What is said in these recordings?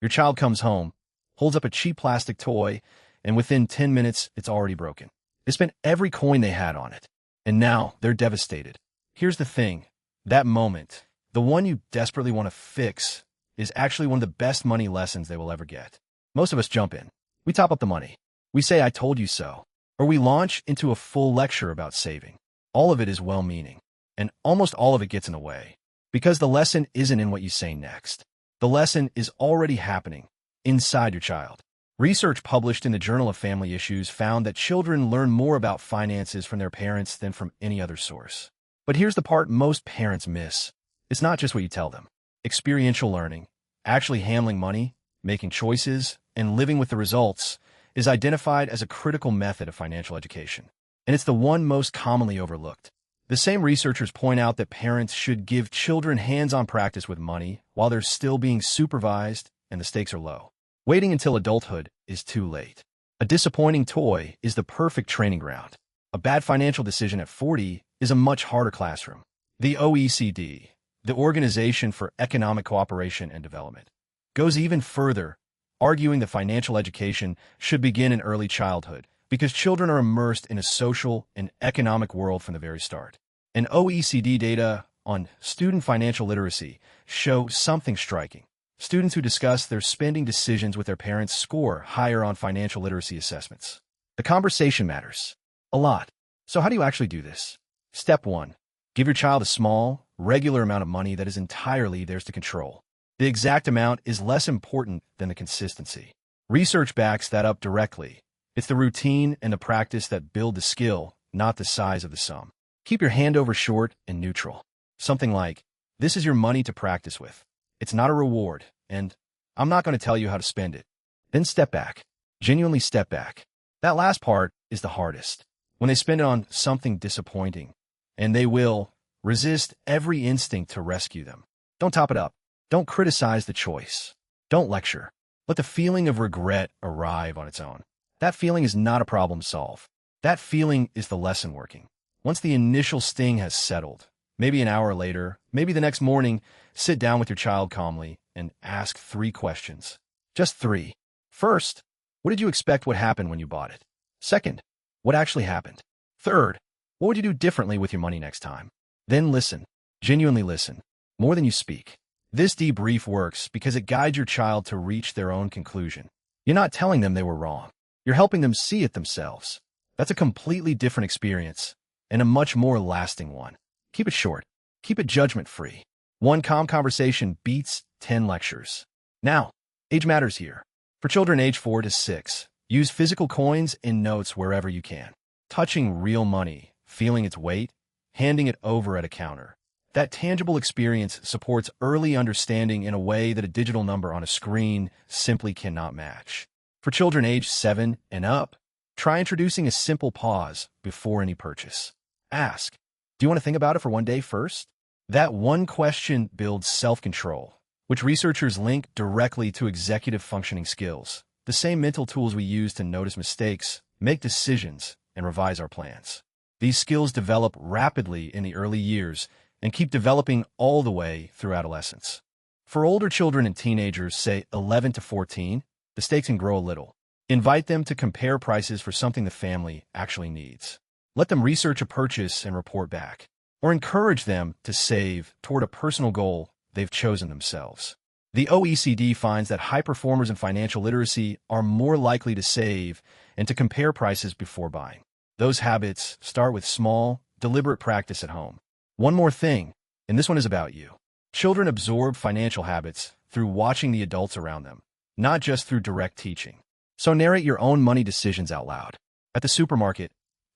Your child comes home, holds up a cheap plastic toy, and within 10 minutes, it's already broken. They spent every coin they had on it, and now they're devastated. Here's the thing. That moment, the one you desperately want to fix, is actually one of the best money lessons they will ever get. Most of us jump in. We top up the money. We say, "I told you so." Or we launch into a full lecture about saving. All of it is well-meaning, and almost all of it gets in the way. Because the lesson isn't in what you say next. The lesson is already happening inside your child. Research published in the Journal of Family Issues found that children learn more about finances from their parents than from any other source. But here's the part most parents miss. It's not just what you tell them. Experiential learning, actually handling money, making choices, and living with the results, is identified as a critical method of financial education. And it's the one most commonly overlooked. The same researchers point out that parents should give children hands-on practice with money while they're still being supervised and the stakes are low. Waiting until adulthood is too late. A disappointing toy is the perfect training ground. A bad financial decision at 40 is a much harder classroom. The OECD, the Organization for Economic Cooperation and Development, goes even further, arguing that financial education should begin in early childhood because children are immersed in a social and economic world from the very start. And OECD data on student financial literacy show something striking. Students who discuss their spending decisions with their parents score higher on financial literacy assessments. The conversation matters a lot. So how do you actually do this? Step 1. Give your child a small, regular amount of money that is entirely theirs to control. The exact amount is less important than the consistency. Research backs that up directly. It's the routine and the practice that build the skill, not the size of the sum. Keep your handover short and neutral. Something like, "This is your money to practice with. It's not a reward, and I'm not going to tell you how to spend it." Then step back. Genuinely step back. That last part is the hardest. When they spend it on something disappointing, and they will resist every instinct to rescue them. Don't top it up. Don't criticize the choice. Don't lecture. Let the feeling of regret arrive on its own. That feeling is not a problem solved. That feeling is the lesson working. Once the initial sting has settled, maybe an hour later, maybe the next morning, sit down with your child calmly and ask 3 questions. Just 3. First, what did you expect would happen when you bought it? Second, what actually happened? Third, what would you do differently with your money next time? Then listen. Genuinely listen. More than you speak. This debrief works because it guides your child to reach their own conclusion. You're not telling them they were wrong. You're helping them see it themselves. That's a completely different experience and a much more lasting one. Keep it short. Keep it judgment-free. 1 calm conversation beats 10 lectures. Now, age matters here. For children age 4 to 6, use physical coins and notes wherever you can. Touching real money, feeling its weight, handing it over at a counter. That tangible experience supports early understanding in a way that a digital number on a screen simply cannot match. For children age 7 and up, try introducing a simple pause before any purchase. Ask, "Do you want to think about it for one day first?" That one question builds self-control, which researchers link directly to executive functioning skills, the same mental tools we use to notice mistakes, make decisions, and revise our plans. These skills develop rapidly in the early years and keep developing all the way through adolescence. For older children and teenagers, say 11 to 14, the stakes can grow a little. Invite them to compare prices for something the family actually needs. Let them research a purchase and report back. Or encourage them to save toward a personal goal they've chosen themselves. The OECD finds that high performers in financial literacy are more likely to save and to compare prices before buying. Those habits start with small, deliberate practice at home. One more thing, and this one is about you. Children absorb financial habits through watching the adults around them, not just through direct teaching. So narrate your own money decisions out loud. At the supermarket,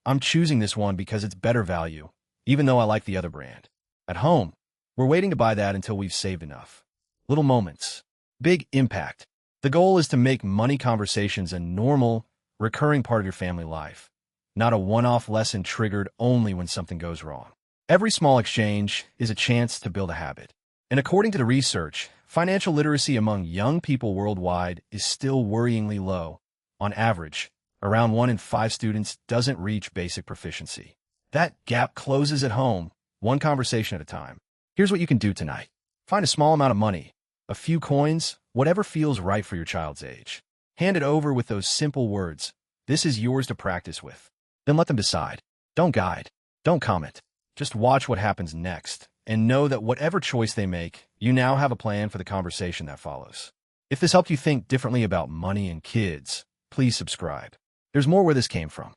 "I'm choosing this one because it's better value, even though I like the other brand." At home, "We're waiting to buy that until we've saved enough." Little moments, big impact. The goal is to make money conversations a normal, recurring part of your family life, not a one-off lesson triggered only when something goes wrong. Every small exchange is a chance to build a habit. And according to the research, financial literacy among young people worldwide is still worryingly low. On average, around 1 in 5 students doesn't reach basic proficiency. That gap closes at home, one conversation at a time. Here's what you can do tonight. Find a small amount of money, a few coins, Whatever feels right for your child's age. Hand it over with those simple words. This is yours to practice with. Then let them decide. Don't guide. Don't comment. Just watch what happens next, and know that whatever choice they make, you now have a plan for the conversation that follows. If this helped you think differently about money and kids, please subscribe. There's more where this came from.